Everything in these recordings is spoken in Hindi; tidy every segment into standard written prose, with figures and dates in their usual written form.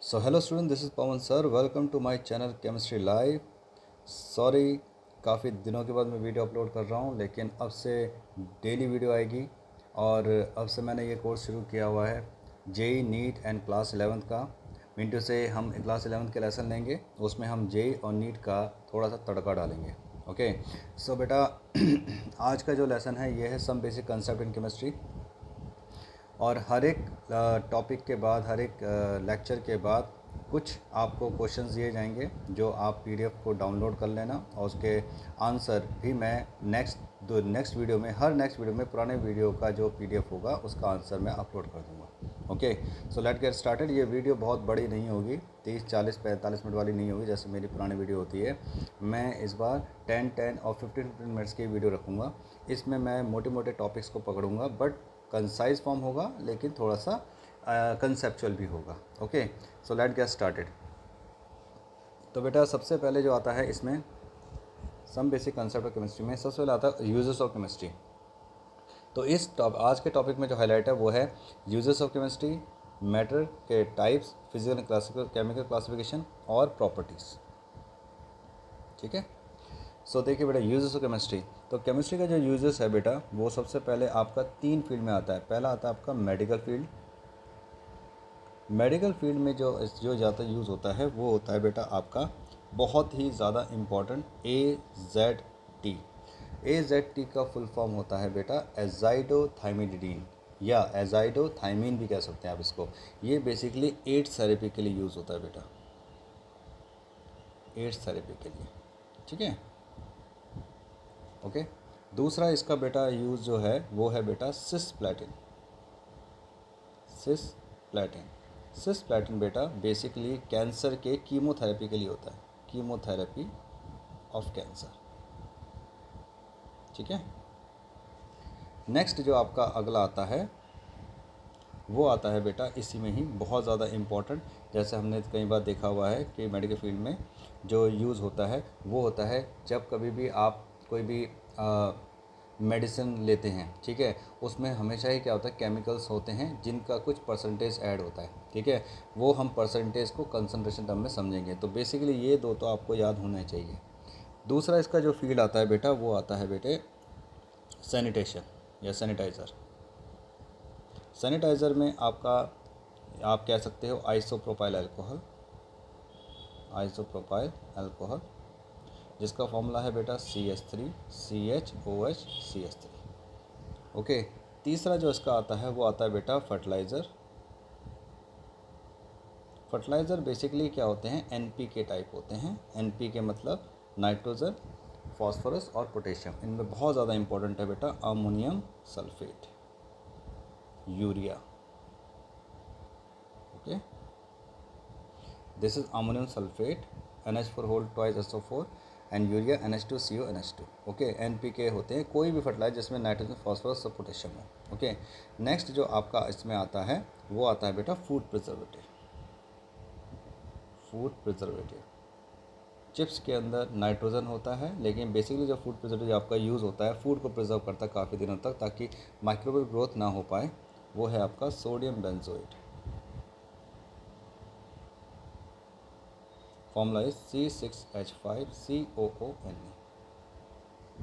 So hello student, this is Pawan sir. Welcome to my channel Chemistry Live. Sorry काफ़ी दिनों के बाद मैं वीडियो अपलोड कर रहा हूँ, लेकिन अब से डेली वीडियो आएगी। और अब से मैंने ये कोर्स शुरू किया हुआ है JEE neat and class 11th का। मिनटू से हम क्लास 11th के लेसन लेंगे, उसमें हम जेई और नीट का थोड़ा सा तड़का डालेंगे। ओके सो बेटा आज का जो लेसन है ये है some basic concept in chemistry. और हर एक टॉपिक के बाद, हर एक लेक्चर के बाद कुछ आपको क्वेश्चंस दिए जाएंगे जो आप पीडीएफ को डाउनलोड कर लेना, और उसके आंसर भी मैं नेक्स्ट वीडियो में, हर नेक्स्ट वीडियो में पुराने वीडियो का जो पीडीएफ होगा उसका आंसर मैं अपलोड कर दूंगा। Okay so let get started. ये वीडियो बहुत बड़ी नहीं होगी, 30, 40, 45 मिनट वाली नहीं होगी जैसे मेरी पुरानी वीडियो होती है। मैं इस बार 10 और 15 मिनट्स की वीडियो रखूँगा। इसमें मैं मोटे मोटे टॉपिक्स को पकड़ूंगा, बट कंसाइज फॉर्म होगा, लेकिन थोड़ा सा कंसेप्चुअल भी होगा। Okay so let get started. तो बेटा सबसे पहले जो आता है इसमें some basic concept of chemistry में सबसे पहले आता है यूजेस ऑफ केमिस्ट्री। तो आज के टॉपिक में जो हाईलाइट है वो है यूजेस ऑफ केमिस्ट्री, मैटर के types, physical and classical chemical classification और प्रॉपर्टीज़। ठीक है, सो देखिए बेटा यूजेस ऑफ केमिस्ट्री। तो केमिस्ट्री का जो यूजेस है बेटा वो सबसे पहले आपका 3 फील्ड में आता है। पहला आता है आपका मेडिकल फील्ड। मेडिकल फील्ड में जो ज़्यादा यूज़ होता है वो होता है बेटा आपका बहुत ही ज़्यादा इम्पॉर्टेंट AZT। AZT का फुल फॉर्म होता है बेटा एजाइडोथाइमिडिन, या एजाइडोथाइमिन भी कह सकते हैं आप इसको। ये बेसिकली एड्स थेरेपी के लिए यूज़ होता है बेटा, एड्स थेरेपी के लिए। ठीक है, ओके। दूसरा इसका बेटा यूज़ जो है वो है बेटा सिस्प्लेटिन। सिस्प्लेटिन सिस्प्लेटिन बेटा बेसिकली कैंसर के कीमोथेरेपी के लिए होता है, कीमोथेरेपी ऑफ कैंसर। ठीक है, नेक्स्ट जो आपका अगला आता है वो आता है बेटा इसी में ही बहुत ज़्यादा इम्पॉर्टेंट। जैसे हमने कई बार देखा हुआ है कि मेडिकल फील्ड में जो यूज़ होता है वो होता है जब कभी भी आप कोई भी मेडिसिन लेते हैं, ठीक है, उसमें हमेशा ही क्या होता है केमिकल्स होते हैं जिनका कुछ परसेंटेज ऐड होता है। ठीक है, वो हम परसेंटेज को कंसंट्रेशन टर्म में समझेंगे। तो बेसिकली ये दो तो आपको याद होना चाहिए। दूसरा इसका जो फील्ड आता है बेटा वो आता है बेटे सैनिटेशन या सैनिटाइज़र। सैनिटाइज़र में आपका आप कह सकते हो आइसोप्रोपाइल अल्कोहल, आइसोप्रोपाइल अल्कोहल जिसका फॉर्मूला है बेटा CH3CHOH ओके। तीसरा जो इसका आता है वो आता है बेटा फर्टिलाइज़र। फर्टिलाइज़र बेसिकली क्या होते हैं NPK टाइप होते हैं। NPK मतलब नाइट्रोजन, फॉस्फोरस और पोटेशियम। इनमें बहुत ज़्यादा इंपॉर्टेंट है बेटा ammonium sulphate, urea. Okay, this is ammonium sulphate NH4 whole twice SO4 and urea NH2CO NH2। Okay, NPK होते हैं कोई भी फर्टिलाइजर जिसमें नाइट्रोजन, फॉस्फोरस और पोटेशियम हो। ओके, नेक्स्ट जो आपका इसमें आता है वो आता है बेटा food preservative. Food preservative chips के अंदर नाइट्रोजन होता है, लेकिन बेसिकली जो फूड प्रिजर्वेटिव आपका यूज़ होता है फूड को प्रिजर्व करता है काफ़ी दिनों तक ताकि माइक्रोबियल ग्रोथ ना हो पाए, वो है आपका sodium benzoate. Formula is C6H5COONe।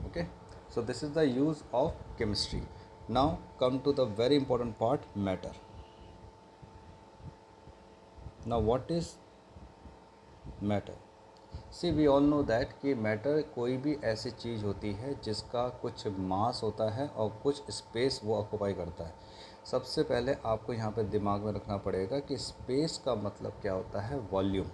okay, so this is the use of chemistry. Now come to the very important part, matter. Now what is matter? See we all know that कि matter कोई भी ऐसी चीज़ होती है जिसका कुछ मास होता है और कुछ स्पेस वो ऑक्यूपाई करता है। सबसे पहले आपको यहाँ पे दिमाग में रखना पड़ेगा कि स्पेस का मतलब क्या होता है, वॉल्यूम।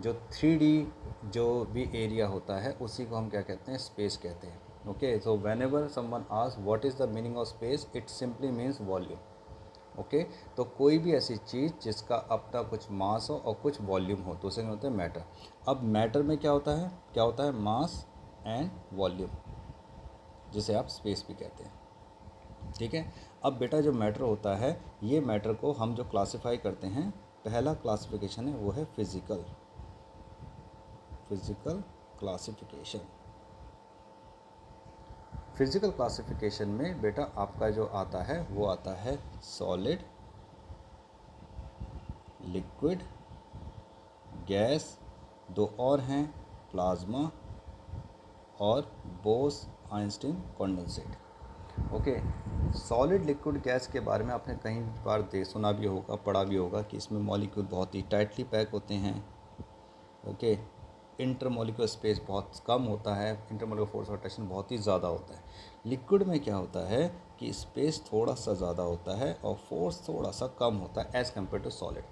जो 3D जो भी एरिया होता है उसी को हम क्या कहते हैं, स्पेस कहते हैं। Okay, so when ever someone ask what is the meaning of space, it simply means volume. Okay, तो कोई भी ऐसी चीज़ जिसका अपना कुछ मास हो और कुछ वॉल्यूम हो तो उसे होते हैं मैटर। अब मैटर में क्या होता है, मास एंड वॉल्यूम, जिसे आप स्पेस भी कहते हैं। ठीक है, अब बेटा जो मैटर होता है ये मैटर को हम जो क्लासीफाई करते हैं, पहला क्लासिफिकेशन है वो है फिजिकल क्लासिफिकेशन। फिजिकल क्लासिफिकेशन में बेटा आपका जो आता है वो आता है सॉलिड, लिक्विड गैस, दो और हैं प्लाज्मा और Bose-Einstein condensate. Okay, solid liquid gas के बारे में आपने कई बार सुना भी होगा, पढ़ा भी होगा कि इसमें मॉलिक्यूल बहुत ही टाइटली पैक होते हैं। ओके, इंटरमॉलिक्यूलर स्पेस बहुत कम होता है, इंटरमॉलिक्यूलर फोर्स ऑफ अट्रैक्शन बहुत ही ज़्यादा होता है। लिक्विड में क्या होता है कि स्पेस थोड़ा सा ज़्यादा होता है और फोर्स थोड़ा सा कम होता है as compare to solid.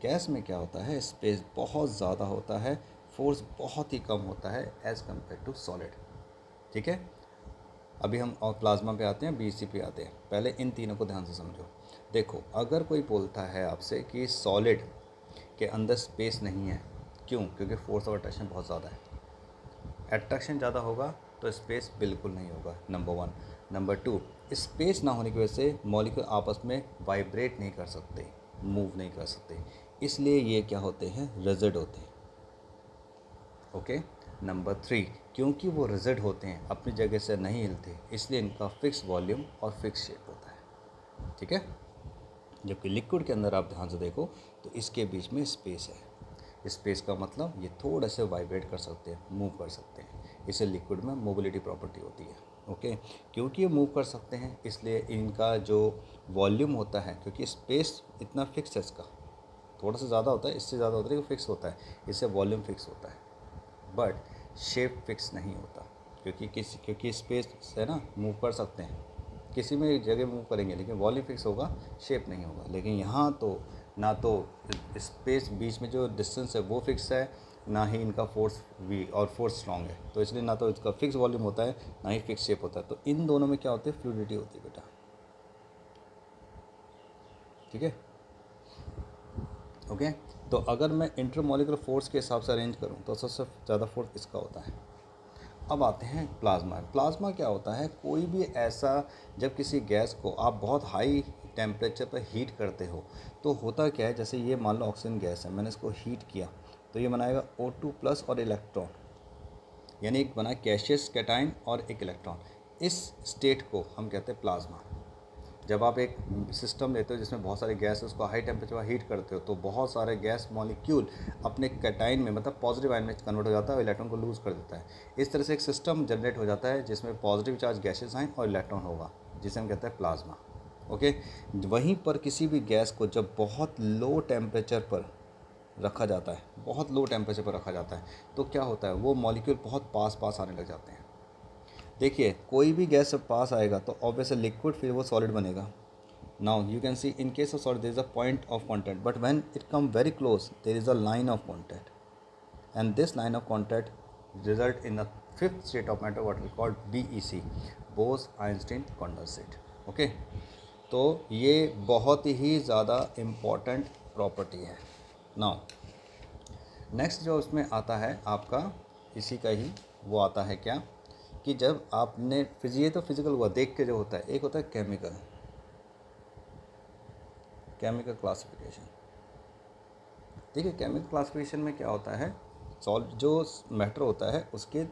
Gas में क्या होता है, स्पेस बहुत ज़्यादा होता है, फोर्स बहुत ही कम होता है एज़ कम्पेयर टू सॉलिड। ठीक है, अभी हम और प्लाज्मा पे आते हैं, बीसी पे आते हैं। पहले इन तीनों को ध्यान से समझो। देखो, अगर कोई बोलता है आपसे कि सॉलिड के अंदर स्पेस नहीं है, क्यों? क्योंकि फोर्स ऑफ अट्रैक्शन बहुत ज़्यादा है। अट्रैक्शन ज़्यादा होगा तो स्पेस बिल्कुल नहीं होगा, number one. Number two, space ना होने की वजह से मॉलिक्यूल आपस में वाइब्रेट नहीं कर सकते, मूव नहीं कर सकते, इसलिए ये क्या होते हैं, रिजिड होते हैं। ओके, नंबर थ्री, क्योंकि वो रिजिड होते हैं, अपनी जगह से नहीं हिलते, इसलिए इनका फिक्स वॉल्यूम और फिक्स शेप होता है। ठीक है, जबकि लिक्विड के अंदर आप ध्यान से देखो तो इसके बीच में स्पेस है। स्पेस का मतलब ये थोड़ा से वाइब्रेट कर सकते हैं, मूव कर सकते हैं, इसे लिक्विड में मोबिलिटी प्रॉपर्टी होती है। ओके, क्योंकि ये मूव कर सकते हैं इसलिए इनका जो वॉल्यूम होता है, क्योंकि स्पेस इतना फिक्स है, इसका थोड़ा सा ज़्यादा होता है, इससे ज़्यादा होता है, लेकिन फिक्स होता है, इससे वॉल्यूम फिक्स होता है, बट शेप फिक्स नहीं होता। क्योंकि स्पेस है ना, मूव कर सकते हैं, किसी में एक जगह मूव करेंगे, लेकिन वॉल्यूम फिक्स होगा, शेप नहीं होगा। लेकिन यहाँ तो ना तो स्पेस बीच में जो डिस्टेंस है वो फिक्स है, ना ही इनका फोर्स वीक और फोर्स स्ट्रॉन्ग है, तो इसलिए ना तो इसका फिक्स वॉल्यूम होता है, ना ही फिक्स शेप होता है। तो इन दोनों में क्या होती है, फ्लूइडिटी होती है बेटा। ठीक है, ओके। तो अगर मैं इंटरमॉलिक्यूलर फोर्स के हिसाब से अरेंज करूँ तो सबसे ज़्यादा फोर्स इसका होता है। अब आते हैं प्लाज्मा। प्लाज्मा क्या होता है, कोई भी ऐसा, जब किसी गैस को आप बहुत हाई टेम्परेचर पर हीट करते हो तो होता क्या है, जैसे ये मान लो ऑक्सीजन गैस है, मैंने इसको हीट किया तो ये बनाएगा O2 प्लस और इलेक्ट्रॉन, यानी एक बना गैसियस कैटाइन और एक इलेक्ट्रॉन। इस स्टेट को हम कहते हैं प्लाज्मा। जब आप एक सिस्टम लेते हो जिसमें बहुत सारे गैस है, उसको हाई टेम्परेचर पर हीट करते हो तो बहुत सारे गैस मॉलिक्यूल अपने कैटाइन में, मतलब पॉजिटिव आयन में कन्वर्ट हो जाता है और इलेक्ट्रॉन को लूज़ कर देता है। इस तरह से एक सिस्टम जनरेट हो जाता है जिसमें पॉजिटिव चार्ज गैसेस आयन और इलेक्ट्रॉन होगा, जिसे हम कहते हैं प्लाज्मा। ओके, वहीं पर किसी भी गैस को जब बहुत लो टेम्परेचर पर रखा जाता है, बहुत लो टेम्परेचर पर रखा जाता है, तो क्या होता है, वो मॉलिक्यूल बहुत पास पास आने लग जाते हैं। देखिए, कोई भी गैस जब पास आएगा तो ऑब्वियसली लिक्विड, फिर वो सॉलिड बनेगा। Now you can see in case of solid there is a point of contact, but when it come very close there is a line of contact, and this line of contact result in the fifth state of matter, what we call BEC, Bose-Einstein condensate. Okay, तो ये बहुत ही ज़्यादा इम्पॉर्टेंट प्रॉपर्टी है। नाउ नेक्स्ट जो उसमें आता है आपका, इसी का ही वो आता है क्या, कि जब आपने ये तो फिजिकल हुआ देख के जो होता है, एक होता है केमिकल क्लासिफिकेशन। देखिए, केमिकल क्लासिफिकेशन में क्या होता है, सॉल्व जो मैटर होता है उसके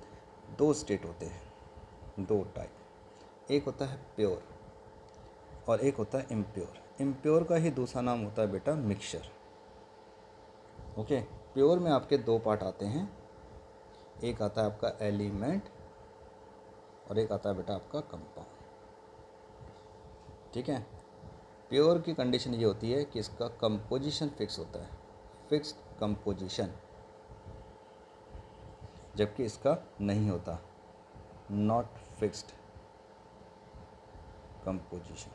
दो स्टेट होते हैं, दो टाइप। एक होता है प्योर और एक होता है इम्प्योर। इम्प्योर का ही दूसरा नाम होता है बेटा मिक्सचर। ओके, प्योर में आपके दो पार्ट आते हैं, एक आता है आपका एलिमेंट और एक आता है बेटा आपका कंपाउंड। ठीक है, प्योर की कंडीशन ये होती है कि इसका कंपोजिशन फिक्स होता है, फिक्स्ड कंपोजिशन, जबकि इसका नहीं होता, नॉट फिक्स्ड कंपोजिशन।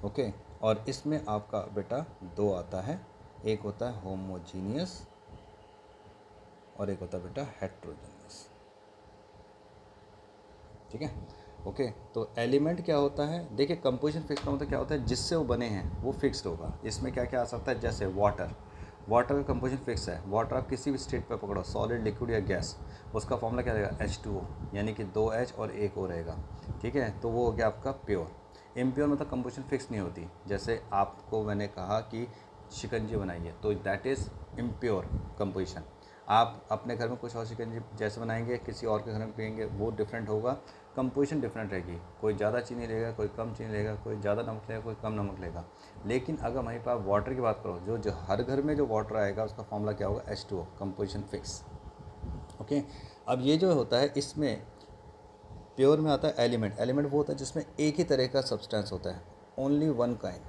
ओके, और इसमें आपका बेटा दो आता है, एक होता है होमोजीनियस और एक होता है बेटा हेट्रोजीनियस। ठीक है, ओके। तो एलिमेंट क्या होता है, देखिए कंपोजिशन फिक्स का मतलब क्या होता है, जिससे वो बने हैं वो फिक्स्ड होगा। इसमें क्या क्या आ सकता है, जैसे वाटर, वाटर का कंपोजिशन फिक्स है। वाटर आप किसी भी स्टेट पर पकड़ो, सॉलिड, लिक्विड या गैस, उसका फॉर्मूला क्या रहेगा, H2O, यानी कि 2H और 1O रहेगा। ठीक है, तो वो हो गया आपका प्योर। इम्प्योर मतलब कंपोजिशन फिक्स नहीं होती, जैसे आपको मैंने कहा कि शिकंजी बनाइए तो दैट इज़ इम्प्योर कंपोजिशन। आप अपने घर में कुछ और शिकंजी जैसे बनाएंगे, किसी और के घर में पियेंगे, वो डिफरेंट होगा, कंपोजिशन डिफरेंट रहेगी, कोई ज़्यादा चीनी लेगा, कोई कम चीनी लेगा, कोई ज़्यादा नमक लेगा, कोई कम नमक लेगा। लेकिन अगर वहीं पर आप वाटर की बात करो, जो हर घर में जो वाटर आएगा उसका फॉर्मूला क्या होगा, H2O, कंपोजिशन फिक्स। ओके, अब ये जो होता है इसमें प्योर में आता है एलिमेंट। एलिमेंट वो होता है जिसमें एक ही तरह का सब्सटेंस होता है, only one kind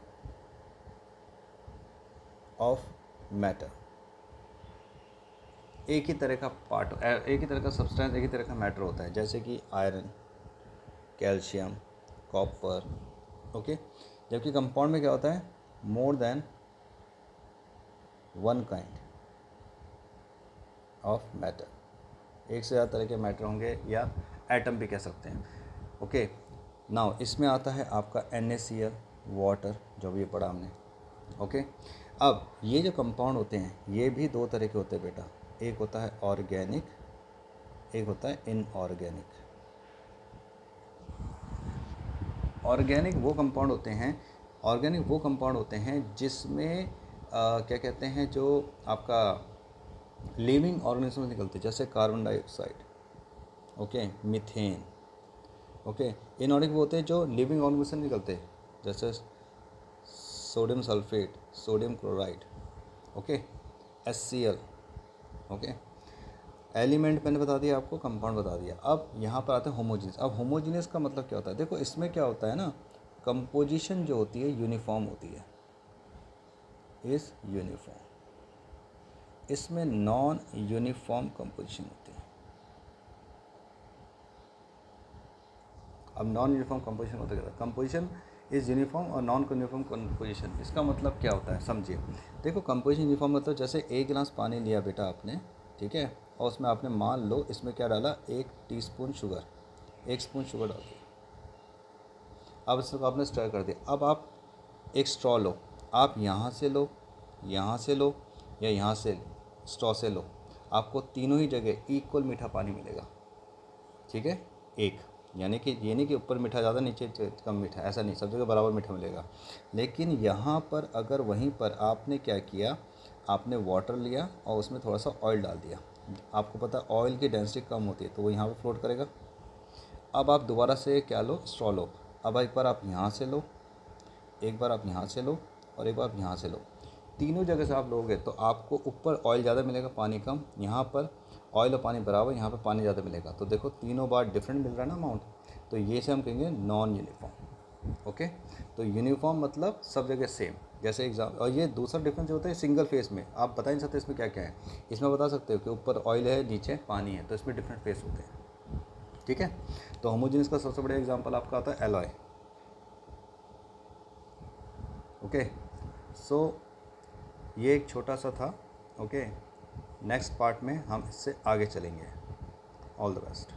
of matter, एक ही तरह का पार्ट, एक ही तरह का सब्सटेंस, एक ही तरह का मैटर होता है, जैसे कि आयरन, कैल्शियम, कॉपर। ओके, जबकि कंपाउंड में क्या होता है, more than one kind of matter, एक से ज़्यादा तरह के मैटर होंगे या एटम भी कह सकते हैं। ओके, नाउ इसमें आता है आपका NaCl, वाटर, जो भी ये पढ़ा हमने। ओके, अब ये जो कंपाउंड होते हैं ये भी दो तरह के होते हैं बेटा, एक होता है ऑर्गेनिक, एक होता है इनऑर्गेनिक। ऑर्गेनिक वो कंपाउंड होते हैं, ऑर्गेनिक वो कंपाउंड होते हैं जिसमें क्या कहते हैं, जो आपका लिविंग ऑर्गेनिज्म निकलते हैं, जैसे carbon dioxide, okay, methane. Okay, inorganic वो होते हैं जो लिविंग ऑर्गेनिज्म निकलते हैं, जैसे sodium sulphate, sodium chloride, okay, HCl। Okay, element मैंने बता दिया आपको, कंपाउंड बता दिया। अब यहाँ पर आते हैं होमोजीनियस। अब होमोजीनियस का मतलब क्या होता है, देखो इसमें क्या होता है ना, कंपोजिशन जो होती है यूनिफॉर्म होती है, इज यूनिफॉर्म। इसमें नॉन यूनिफॉर्म कंपोजिशन होती है। अब नॉन यूनिफॉर्म कंपोजिशन होता है, कंपोजिशन इज यूनिफॉर्म और नॉन यूनिफॉर्म कंपोजिशन, इसका मतलब क्या होता है समझिए। देखो कंपोजिशन यूनिफॉर्म मतलब जैसे एक गिलास पानी लिया बेटा आपने, ठीक है, और उसमें आपने मान लो इसमें क्या डाला, 1 टीस्पून शुगर, 1 स्पून शुगर डाल दी। अब इसको आपने स्टर कर दिया। अब आप एक स्ट्रॉ लो, आप यहाँ से लो, यहाँ से लो, या यहाँ से स्ट्रॉ से लो, आपको तीनों ही जगह इक्वल मीठा पानी मिलेगा। ठीक है, एक, यानी कि ये नहीं कि ऊपर मीठा ज़्यादा नीचे कम मीठा, ऐसा नहीं, सब जगह बराबर मीठा मिलेगा। लेकिन यहाँ पर अगर वहीं पर आपने क्या किया, आपने वाटर लिया और उसमें थोड़ा सा ऑयल डाल दिया, आपको पता है ऑयल की डेंसिटी कम होती है तो वो यहाँ पर फ्लोट करेगा। अब आप दोबारा से क्या लो, स्ट्रॉ लो। अब एक बार आप यहाँ से लो, एक बार आप यहाँ से लो, और एक बार आप यहाँ से लो। तीनों जगह से आप लोगे तो आपको ऊपर ऑयल ज़्यादा मिलेगा, पानी कम। यहाँ पर ऑयल और पानी बराबर, यहाँ पर पानी ज़्यादा मिलेगा। तो देखो तीनों बार डिफरेंट मिल रहा है ना अमाउंट, तो ये से हम कहेंगे नॉन यूनिफॉर्म। ओके, तो यूनिफॉर्म मतलब सब जगह सेम, जैसे एग्जाम। और ये दूसरा डिफरेंस जो होता है सिंगल फेस में, आप बता नहीं सकते इसमें क्या क्या है। इसमें बता सकते हो कि ऊपर ऑयल है, नीचे पानी है, तो इसमें डिफरेंट फेस होते हैं। ठीक है, तो होमोजेनियस का सबसे बड़ा एग्जांपल आपका आता है एलॉय। ओके, सो ये एक छोटा सा था। ओके, नेक्स्ट पार्ट में हम इससे आगे चलेंगे। All the best.